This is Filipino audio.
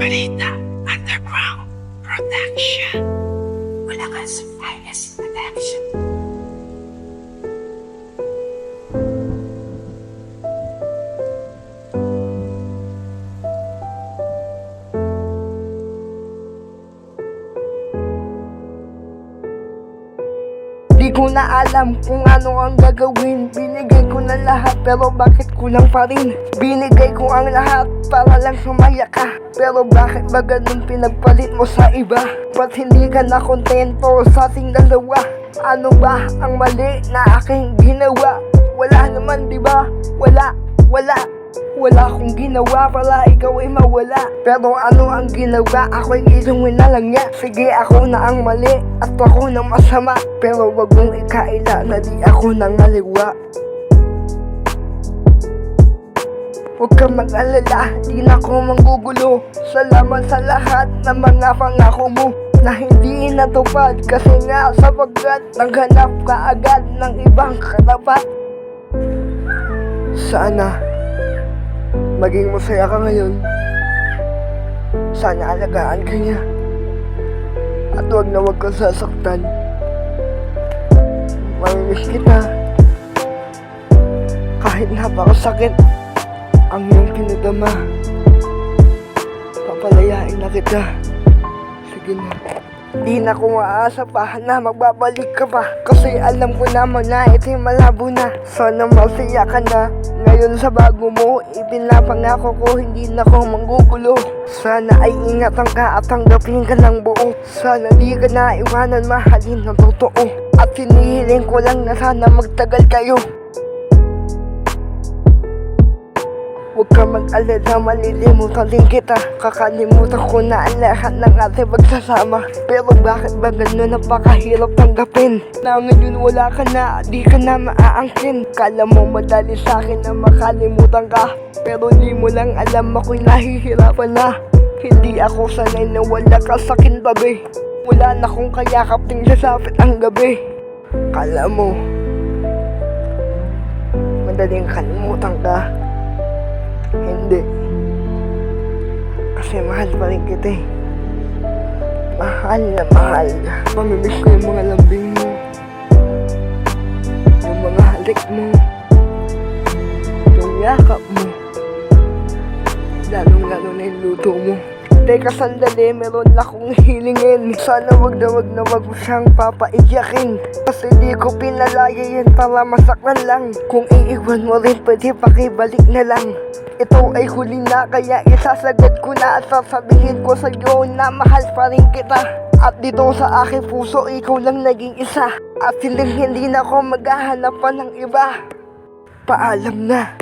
Balita Underground Production. Malakas Finest Production. Di ko na alam kung ano ang gagawin. Binigay ko na lahat pero bakit kulang pa rin? Binigay ko ang lahat para lang sumaya ka, pero bakit ba ganun pinagpalit mo sa iba? Ba't hindi ka na kontento sa ating dalawa? Ano ba ang mali na aking ginawa? Wala naman diba? Wala akong ginawa para ikaw ay mawala. Pero ano ang ginawa? Ako'y ilungin na lang niya. Sige, ako na ang mali at ako na masama, pero wag mong ikaila na di ako nangaliwa. Huwag kang mag-alala, di na ako manggugulo. Salamat sa lahat ng mga pangako mo na hindi natupad, kasi nga sapagkat naghanap ka agad ng ibang katapat. Sana maging masaya ka ngayon. Sana alagaan ka niya at huwag na huwag kang sasaktan. Mamimiss kita kahit napakasakit ang iyong pinadama. Papalayain na kita. Sige na. Di na ko maasa pa na magbabalik ka pa, kasi alam ko naman na ito'y malabo na. Sana masaya ka na ngayon sa bago mo. Ipinapangako ko hindi na ko manggugulo. Sana ay ingatan ka at tanggapin ka ng buo. Sana di ka na iwanan, mahalin ng totoo. At hinihiling ko lang na sana magtagal kayo. Huwag ka mag-alala, malilimutan din kita. Kakalimutan ko na ang lahat ng ating pagsasama. Pero bakit ba ganun napakahirap tanggapin na ngayon wala ka na, di ka na maaangkin? Kala mo madali sa'kin na makalimutan ka, pero di mo lang alam ako'y nahihirapan na. Hindi ako sanay na wala ka sa'kin, babe. Wala na kong kayakap ting sasapit ang gabi. Kala mo madaling kalimutan ka. Hindi. Kasi mahal pa rin kita eh. Mahal na mahal. Mamimiss ko yung mga lambing mo, yung mga halik mo, yung yakap mo, lalong-lalo na yung luto mo. Teka sandali, meron akong hilingin. Sana wag na wag mo siyang papaiyakin, kasi di ko pinalaya yan para masaktan lang. Kung iiwan mo rin, pwede pakibalik na lang. Ito ay huli na, kaya isasagot ko na at sasabihin ko sa'yo na mahal pa rin kita. At dito sa aking puso, ikaw lang naging isa. At hindi na ako maghahanap pa ng iba. Paalam na.